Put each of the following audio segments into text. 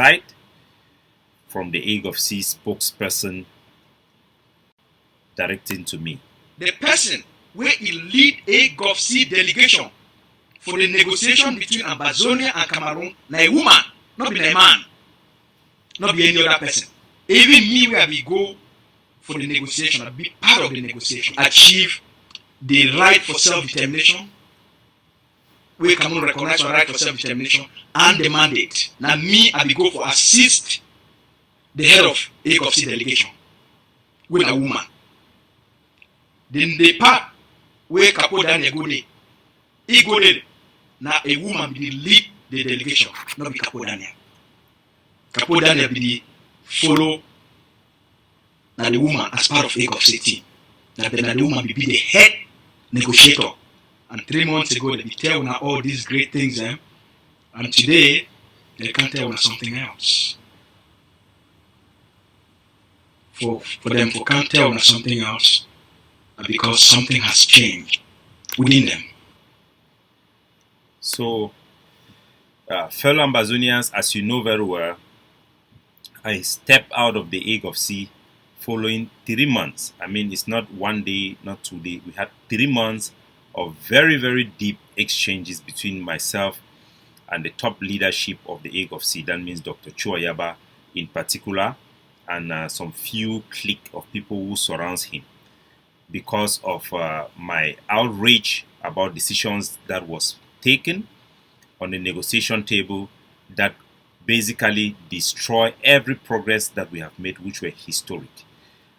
aside from the Hague of C spokesperson directing to me. The person where he lead Hague of C delegation for the negotiation between Ambazonia and Cameroon, na a woman, not be a man, not be any other person. Even me, where we go for the negotiation, I'll be part of the negotiation, achieve the right for self-determination, where Cameroon recognize our right for self-determination, and the mandate. Now me, I will go for assist the head of Hague of C delegation with a woman. Then the part where Capo Daniel go there, he go there. Now a woman will lead the delegation, not be Capo Daniel. Capo Daniel will be follow now the woman as part of Hague of C team. Now the woman will be the head negotiator. And 3 months ago they tell now all these great things, and today they can't tell us something else. For them to can't tell us something else, because something has changed within them. So, fellow Ambazonians, as you know very well, I stepped out of the Hague of C following 3 months. I mean, it's not 1 day, not 2 days. We had 3 months of very, very deep exchanges between myself and the top leadership of the Hague of C. That means Dr. Chuayaba in particular, and some few clique of people who surrounds him, because of my outrage about decisions that was taken on the negotiation table that basically destroy every progress that we have made, which were historic.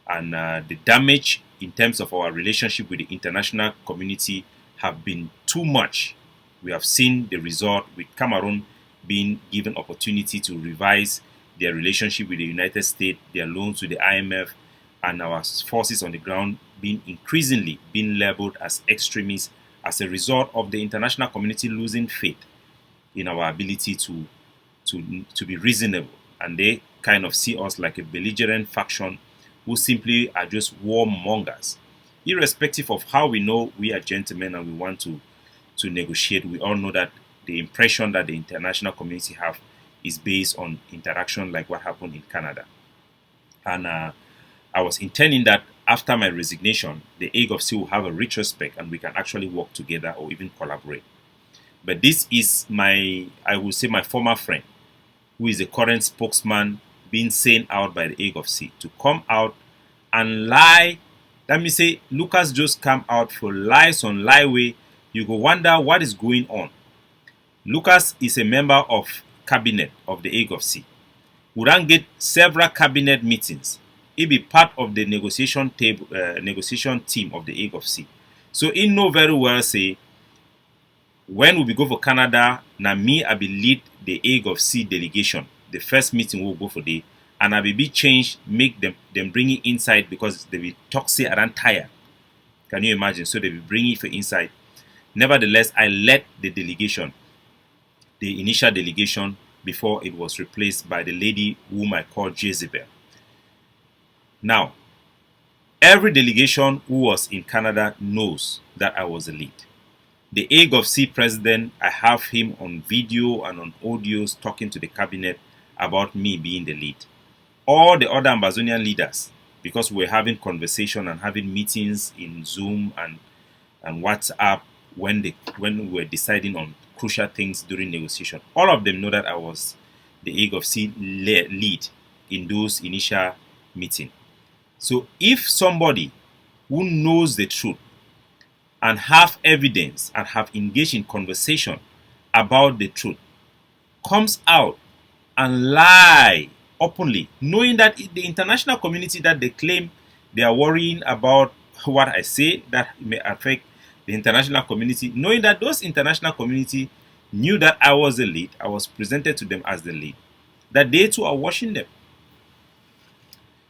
And the damage in terms of our relationship with the international community have been too much. We have seen the result with Cameroon being given opportunity to revise their relationship with the United States, their loans to the IMF, and our forces on the ground being increasingly being labeled as extremists as a result of the international community losing faith in our ability to be reasonable. And they kind of see us like a belligerent faction who simply are just warmongers. Irrespective of how we know we are gentlemen and we want to negotiate, we all know that the impression that the international community have is based on interaction like what happened in Canada. And I was intending that after my resignation, the Hague of C will have a retrospect and we can actually work together or even collaborate. But this is my former friend, who is the current spokesman, being sent out by the Hague of C to come out and lie. Let me say, Lucas just come out for lies on lie way. You go wonder what is going on. Lucas is a member of cabinet of the Hague of C. We don't get several cabinet meetings. He be part of the negotiation team of the Hague of C. So he know very well say, when we go for Canada, now me I be lead the Hague of C delegation. The first meeting we'll go for day, and I will be changed, make them bring it inside because they will talk say around tired. Can you imagine? So they will bring it for inside. Nevertheless, I led the delegation, the initial delegation, before it was replaced by the lady whom I call Jezebel. Now, every delegation who was in Canada knows that I was the lead. The Hague of C president, I have him on video and on audios talking to the cabinet about me being the lead. All the other Ambazonian leaders, because we're having conversation and having meetings in Zoom and WhatsApp when we were deciding on crucial things during negotiation, all of them know that I was the Hague of C lead in those initial meetings. So if somebody who knows the truth and have evidence and have engaged in conversation about the truth comes out and lie openly, knowing that the international community that they claim they are worrying about what I say that may affect the international community, knowing that those international community knew that I was the lead, I was presented to them as the lead, that they too are watching them.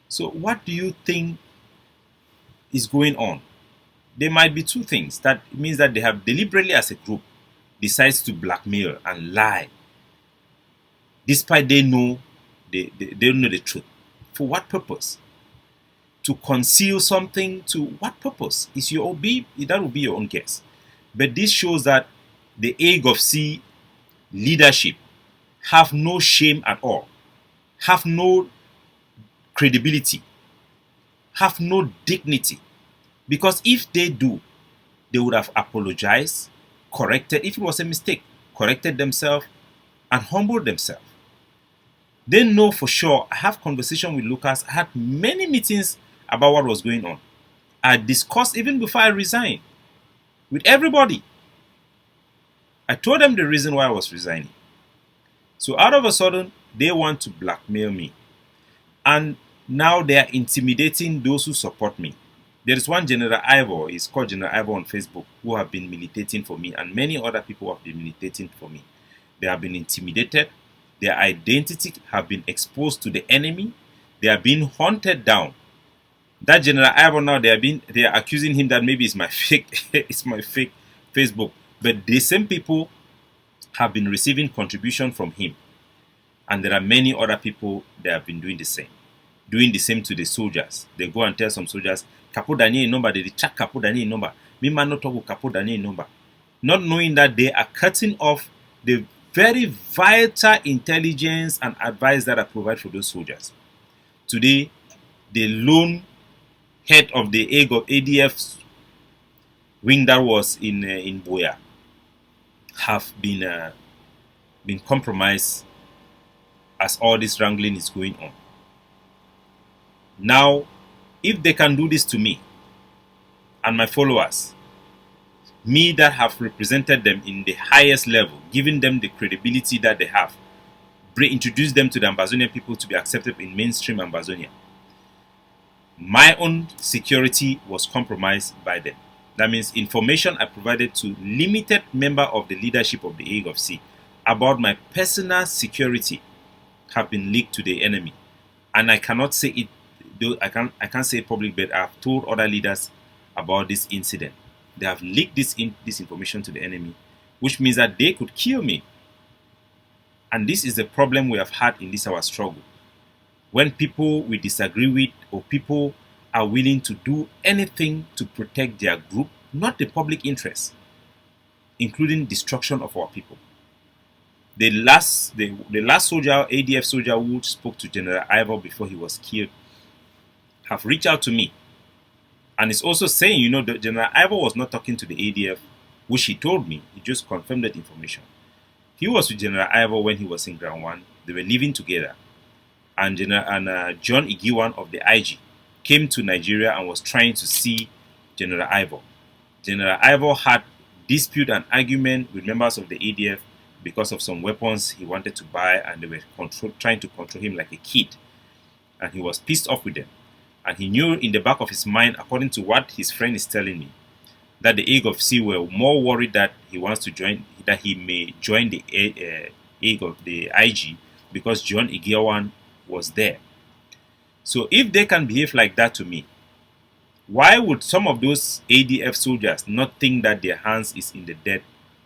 So what do you think is going on? There might be two things. That means that they have deliberately as a group decides to blackmail and lie, despite they know they don't know the truth. For what purpose? To conceal something, to what purpose? That will be your own guess. But this shows that the Hague of C leadership have no shame at all. have no credibility, have no dignity. Because if they do, they would have apologized, corrected, if it was a mistake, corrected themselves, and humbled themselves. They know for sure. I have conversation with Lucas. I had many meetings about what was going on. I discussed even before I resigned with everybody. I told them the reason why I was resigning. So out of a sudden, they want to blackmail me. And now they are intimidating those who support me. There is one General Ivor, he's called General Ivor on Facebook, who have been militating for me, and many other people have been militating for me. They have been intimidated. Their identity have been exposed to the enemy. They are being hunted down. That General Ivor now, they are accusing him that maybe it's my fake it's my fake Facebook. But the same people have been receiving contribution from him. And there are many other people that have been doing the same. Doing the same to the soldiers. They go and tell some soldiers, Capo Daniel number, they check Capo Daniel number. Me man not talk with Capo Daniel number. Not knowing that they are cutting off the very vital intelligence and advice that are provided for those soldiers. Today, the lone head of the ADF wing that was in Boya have been compromised as all this wrangling is going on. Now, if they can do this to me and my followers, me that have represented them in the highest level, giving them the credibility that they have, introduce them to the Ambazonian people to be accepted in mainstream Ambazonia, my own security was compromised by them. That means information I provided to limited member of the leadership of the AGOFC about my personal security have been leaked to the enemy. And I cannot say it, though I can't say it publicly, but I've told other leaders about this incident. They have leaked this information to the enemy, which means that they could kill me. And this is the problem we have had in this our struggle. When people we disagree with, or people are willing to do anything to protect their group, not the public interest, including destruction of our people. The last soldier, ADF soldier who spoke to General Ivor before he was killed, have reached out to me. And it's also saying, that General Ivor was not talking to the ADF, which he told me. He just confirmed that information. He was with General Ivor when he was in Ground 1. They were living together. And John Igiwan of the IG came to Nigeria and was trying to see General Ivor. General Ivor had dispute and argument with members of the ADF because of some weapons he wanted to buy, and they were trying to control him like a kid. And he was pissed off with them. And he knew in the back of his mind, according to what his friend is telling me, that the AGOFC were more worried that he may join the IG because John Igiwan was there. So if they can behave like that to me, why would some of those ADF soldiers not think that their hands is in the death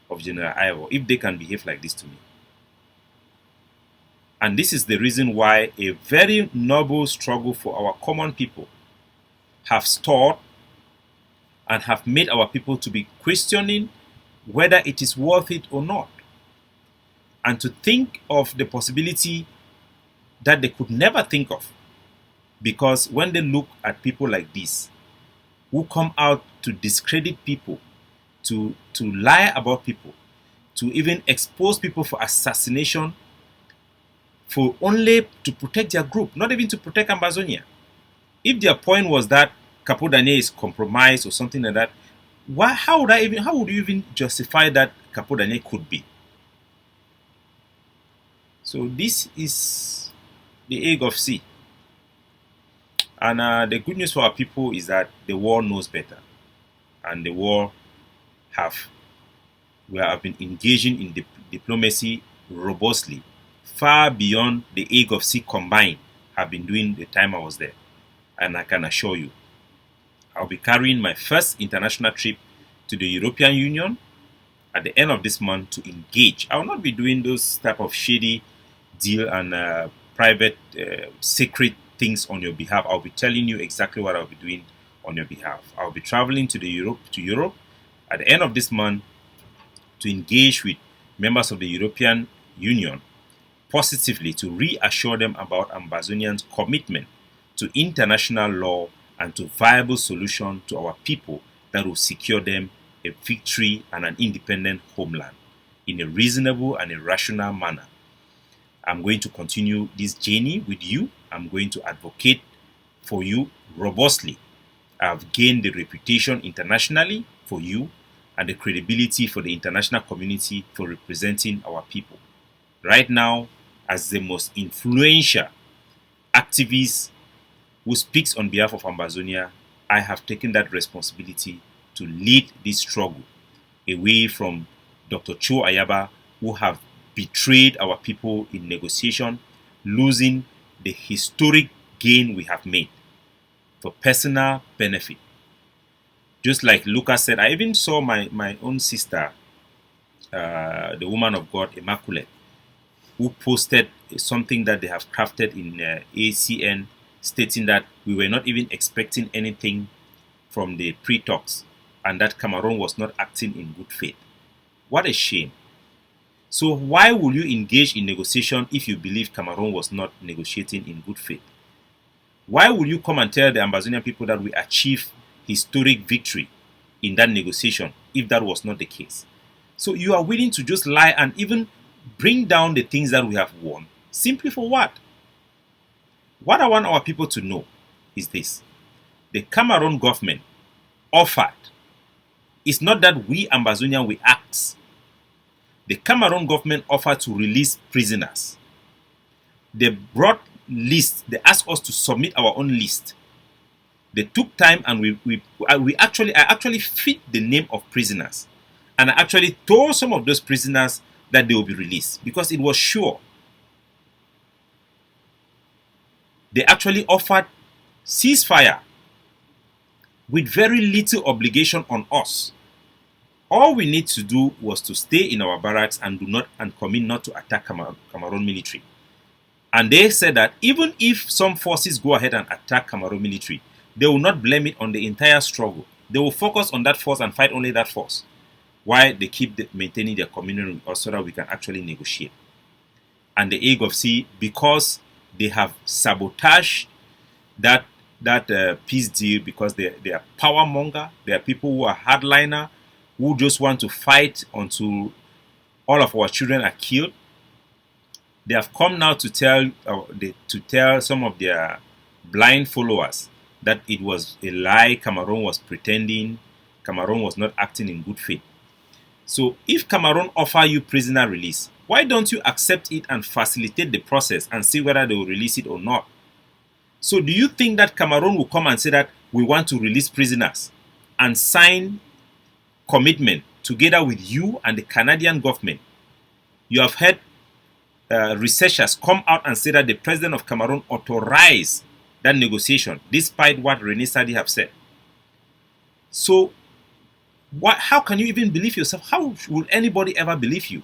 of General Ivor if they can behave like this to me? And this is the reason why a very noble struggle for our common people have stalled and have made our people to be questioning whether it is worth it or not, and to think of the possibility that they could never think of. Because when they look at people like this, who come out to discredit people, to lie about people, to even expose people for assassination, for only to protect their group, not even to protect Ambazonia. If their point was that Capo Daniel is compromised or something like that, how would you even justify that Capo Daniel could be? So this is the AGOFC. And the good news for our people is that the war knows better. And the war we have been engaging in diplomacy robustly, far beyond the AGOFC combined have been doing the time I was there. And I can assure you, I'll be carrying my first international trip to the European Union at the end of this month to engage. I will not be doing those type of shady deal and private secret things on your behalf. I'll be telling you exactly what I'll be doing on your behalf. I'll be traveling to Europe at the end of this month to engage with members of the European Union, positively to reassure them about Ambazonians' commitment to international law and to viable solution to our people that will secure them a victory and an independent homeland in a reasonable and a rational manner. I'm going to continue this journey with you. I'm going to advocate for you robustly. I've gained the reputation internationally for you and the credibility for the international community for representing our people. Right now, as the most influential activist who speaks on behalf of Ambazonia, I have taken that responsibility to lead this struggle away from Dr. Cho Ayaba, who have betrayed our people in negotiation, losing the historic gain we have made for personal benefit. Just like Lucas said, I even saw my own sister, the woman of God, Immaculate, who posted something that they have crafted in ACN, stating that we were not even expecting anything from the pre-talks and that Cameroon was not acting in good faith. What a shame. So why will you engage in negotiation if you believe Cameroon was not negotiating in good faith? Why will you come and tell the Ambazonian people that we achieved historic victory in that negotiation if that was not the case? So you are willing to just lie and even bring down the things that we have won. Simply for what? What I want our people to know is this. The Cameroon government offered. It's not that we Ambazonian we ask. The Cameroon government offered to release prisoners. They brought lists. They asked us to submit our own list. They took time and I actually fit the name of prisoners. And I actually told some of those prisoners that they will be released because it was sure. They actually offered ceasefire with very little obligation on us. All we need to do was to stay in our barracks and commit not to attack Cameroon military. And they said that even if some forces go ahead and attack Cameroon military, they will not blame it on the entire struggle. They will focus on that force and fight only that force, while they keep maintaining their community with us so that we can actually negotiate. And the AGOVC, because they have sabotaged that peace deal, because they are power monger, they are people who are hardliner, who just want to fight until all of our children are killed. They have come now to tell some of their blind followers that it was a lie. Cameroon was pretending. Cameroon was not acting in good faith. So if Cameroon offer you prisoner release, why don't you accept it and facilitate the process and see whether they will release it or not? So do you think that Cameroon will come and say that we want to release prisoners and sign commitment together with you and the Canadian government? You have heard researchers come out and say that the president of Cameroon authorized that negotiation, despite what René Sadi have said. So how can you even believe yourself? How will anybody ever believe you?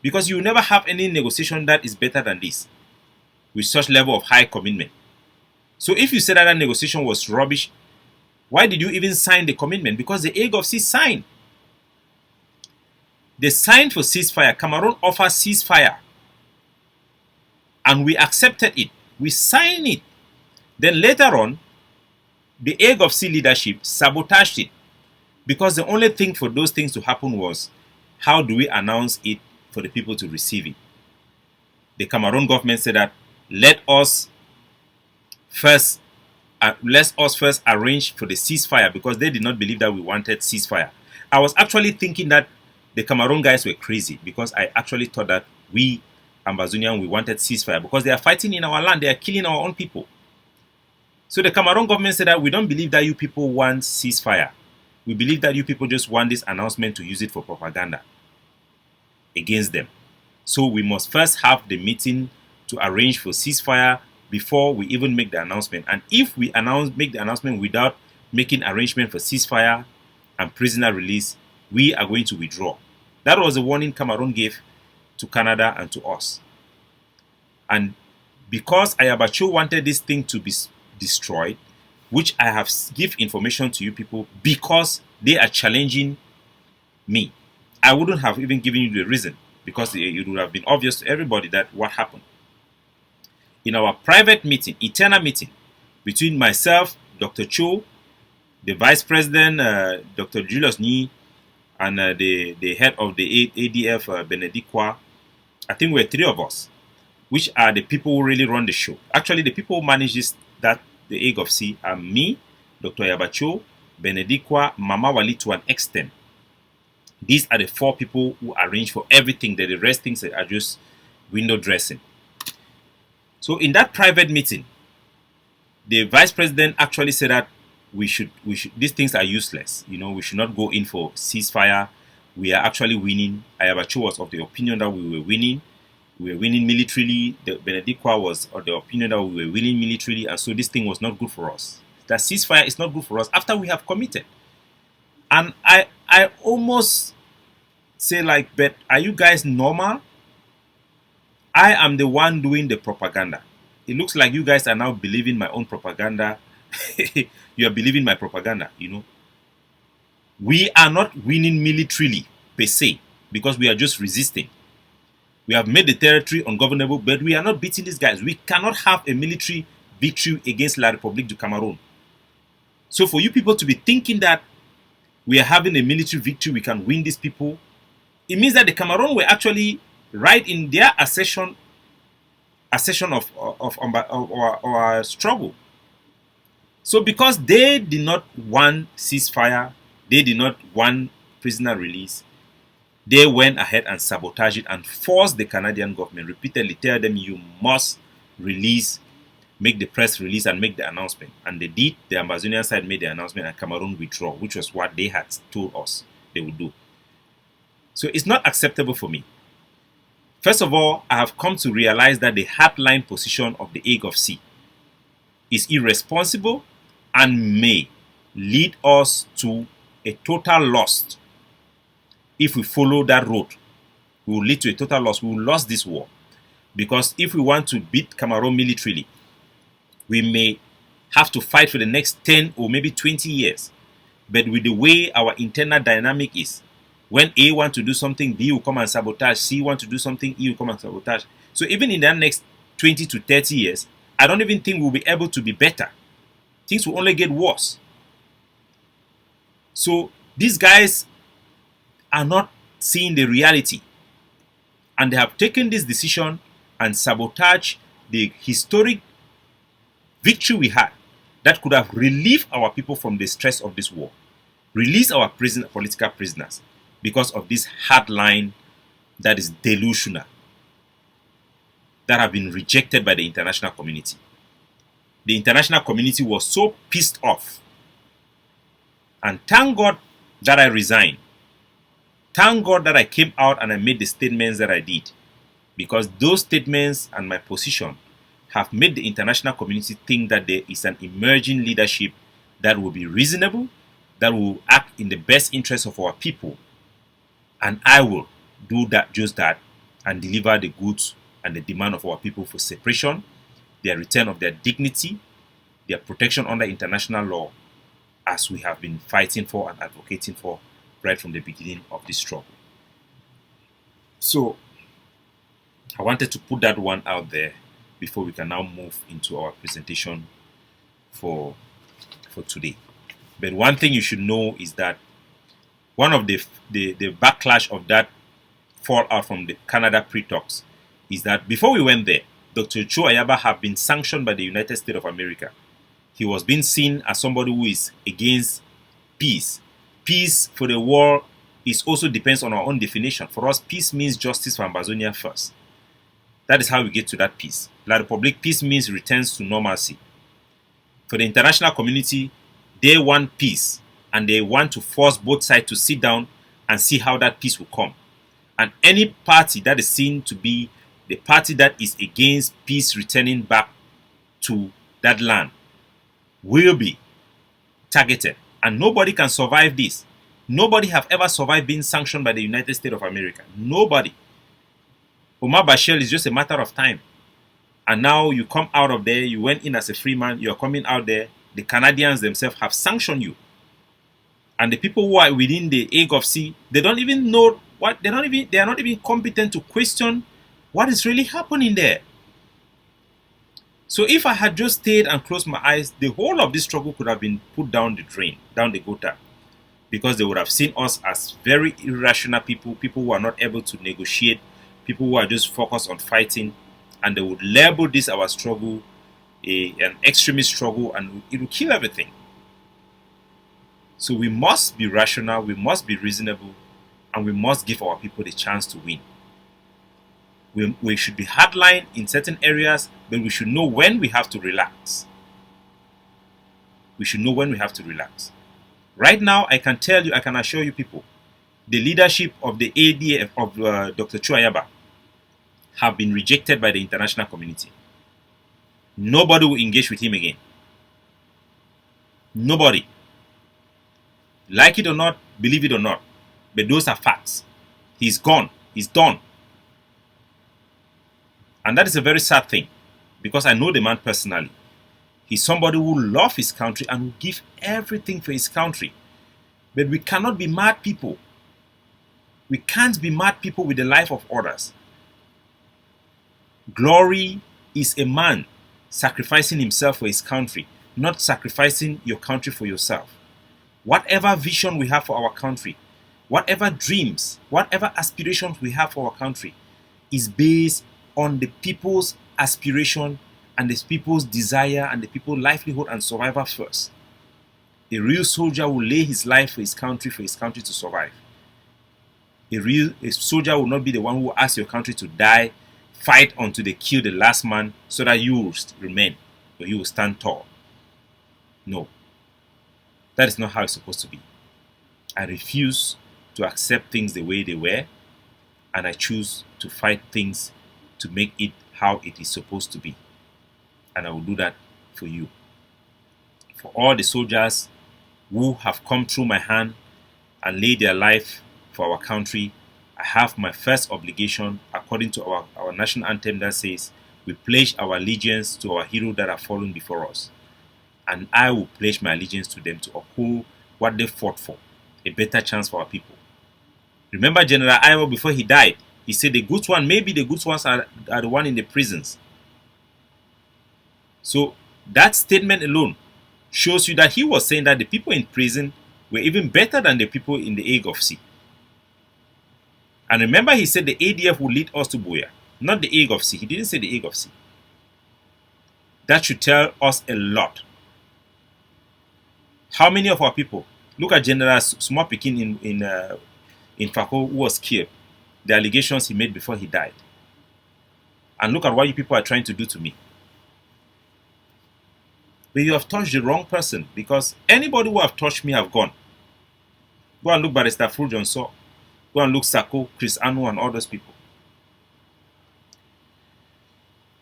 Because you will never have any negotiation that is better than this with such level of high commitment. So if you said that negotiation was rubbish, why did you even sign the commitment? Because the AGOVC signed. They signed for ceasefire. Cameroon offered ceasefire. And we accepted it. We signed it. Then later on, the AGOVC leadership sabotaged it. Because the only thing for those things to happen was, how do we announce it for the people to receive it? The Cameroon government said that let us first arrange for the ceasefire, because they did not believe that we wanted ceasefire. I was actually thinking that the Cameroon guys were crazy, because I actually thought that we Ambazonian, we wanted ceasefire because they are fighting in our land. They are killing our own people. So the Cameroon government said that we don't believe that you people want ceasefire. We believe that you people just want this announcement to use it for propaganda against them. So we must first have the meeting to arrange for ceasefire before we even make the announcement. And if we make the announcement without making arrangement for ceasefire and prisoner release, we are going to withdraw. That was the warning Cameroon gave to Canada and to us. And because Ayabacho wanted this thing to be destroyed, which I have give information to you people because they are challenging me, I wouldn't have even given you the reason, because it would have been obvious to everybody that what happened. in our private meeting, eternal meeting, between myself, Dr. Cho, the Vice President, Dr. Julius Ni, and the head of the ADF, Benedict Kwa. I think we're three of us, which are the people who really run the show. Actually, the people who manage the egg of sea are me, Dr. Yabacho, Benedict Kwa, Mama Wali to an extent. These are the four people who arrange for everything. That the rest things are just window dressing. So in that private meeting, the vice president actually said that we should these things are useless. We should not go in for ceasefire. We are actually winning. Ayabacho was of the opinion that we were winning. We were winning militarily. The Benedict Kwa was of the opinion that we were winning militarily, and so this thing was not good for us. That ceasefire is not good for us after we have committed. And I almost say like, but are you guys normal? I am the one doing the propaganda. It looks like you guys are now believing my own propaganda. You are believing my propaganda, We are not winning militarily per se, because we are just resisting. We have made the territory ungovernable, but we are not beating these guys. We cannot have a military victory against La République du Cameroon. So for you people to be thinking that we are having a military victory, we can win these people, it means that the Cameroon were actually right in their assertion of our struggle. So because they did not want ceasefire, they did not want prisoner release, they went ahead and sabotaged it and forced the Canadian government, repeatedly tell them you must release, make the press release and make the announcement. And they did. The Amazonian side made the announcement and Cameroon withdraw, which was what they had told us they would do. So it's not acceptable for me. First of all, I have come to realize that the hardline position of the egg of sea is irresponsible and may lead us to a total loss. If we follow that road, we will lead to a total loss. We will lose this war. Because if we want to beat Cameroon militarily, we may have to fight for the next 10 or maybe 20 years. But with the way our internal dynamic is, when A wants to do something, B will come and sabotage. C wants to do something, E will come and sabotage. So even in the next 20 to 30 years, I don't even think we'll be able to be better. Things will only get worse. So these guys are not seeing the reality. And they have taken this decision and sabotage the historic victory we had that could have relieved our people from the stress of this war. Release our political prisoners because of this hard line that is delusional, that have been rejected by the international community. The international community was so pissed off. And thank God that I resigned. Thank God that I came out and I made the statements that I did. Because those statements and my position have made the international community think that there is an emerging leadership that will be reasonable, that will act in the best interest of our people. And I will do that, just that, and deliver the goods and the demand of our people for separation, their return of their dignity, their protection under international law, as we have been fighting for and advocating for right from the beginning of this struggle. So, I wanted to put that one out there before we can now move into our presentation for today. But one thing you should know is that one of the backlash of that fallout from the Canada pre-talks is that before we went there, Dr. Cho Ayaba had been sanctioned by the United States of America. He was being seen as somebody who is against peace. Peace for the world also depends on our own definition. For us, peace means justice for Amazonia first. That is how we get to that peace. La République, peace means returns to normalcy. For the international community, they want peace and they want to force both sides to sit down and see how that peace will come. And any party that is seen to be the party that is against peace returning back to that land will be targeted. And nobody can survive this. Nobody have ever survived being sanctioned by the United States of America. Nobody. Omar Bashir is just a matter of time. And now you come out of there, you went in as a free man, you're coming out there, the Canadians themselves have sanctioned you. And the people who are within the egg of sea, they don't even know they are not even competent to question what is really happening there. So if I had just stayed and closed my eyes, the whole of this struggle could have been put down the drain, down the gutter, because they would have seen us as very irrational people, people who are not able to negotiate, people who are just focused on fighting, and they would label this our struggle an extremist struggle, and it will kill everything. So we must be rational, we must be reasonable, and we must give our people the chance to win. We should be hardline in certain areas, but we should know when we have to relax. We should know when we have to relax. Right now, I can tell you, I can assure you people, the leadership of the ADF of Dr. Chuayaba have been rejected by the international community. Nobody will engage with him again. Nobody. Like it or not, believe it or not, but those are facts. He's gone. He's done. And that is a very sad thing, because I know the man personally. He's somebody who loves his country and will give everything for his country. But we cannot be mad people. We can't be mad people with the life of others. Glory is a man sacrificing himself for his country, not sacrificing your country for yourself. Whatever vision we have for our country, whatever dreams, whatever aspirations we have for our country is based on the people's aspiration and the people's desire and the people's livelihood and survival first. A real soldier will lay his life for his country to survive. A soldier will not be the one who asks your country to die, fight until they kill the last man so that you will remain or you will stand tall. No. That is not how it's supposed to be. I refuse to accept things the way they were, and I choose to fight things to make it how it is supposed to be. And I will do that for you. For all the soldiers who have come through my hand and laid their life for our country, I have my first obligation according to our national anthem that says, we pledge our allegiance to our heroes that have fallen before us. And I will pledge my allegiance to them to uphold what they fought for, a better chance for our people. Remember General Iwo before he died, he said the good ones, maybe the good ones are the one in the prisons. So that statement alone shows you that he was saying that the people in prison were even better than the people in the Hague of Sea. And remember he said the ADF will lead us to Buea, not the Hague of Sea. He didn't say the Hague of Sea. That should tell us a lot. How many of our people, look at General Small Pikin in Fako who was killed, the allegations he made before he died. And look at what you people are trying to do to me. But you have touched the wrong person, because anybody who have touched me have gone. Go and look Barrister Fuljon Saw. Go and look Sako, Chris Anu, and all those people.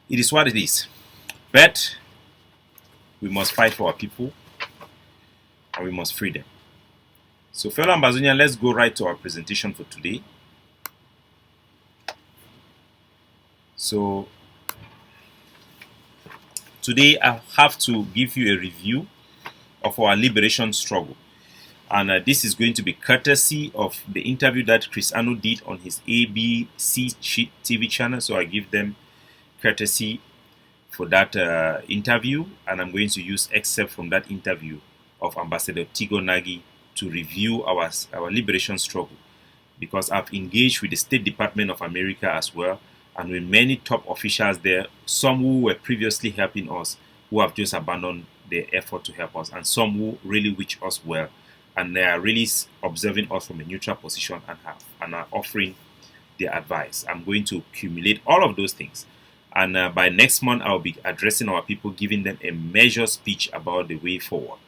It is what it is. But we must fight for our people, and we must free them. So fellow Ambazonian, let's go right to our presentation for today. So today I have to give you a review of our liberation struggle. And this is going to be courtesy of the interview that Chris Anu did on his ABC TV channel. So I give them courtesy for that interview. And I'm going to use excerpt from that interview of Ambassador Tigo Nagy to review our liberation struggle. Because I've engaged with the State Department of America as well, and with many top officials there, some who were previously helping us, who have just abandoned their effort to help us, and some who really wish us well, and they are really observing us from a neutral position and are offering their advice. I'm going to accumulate all of those things, and by next month I'll be addressing our people, giving them a measured speech about the way forward.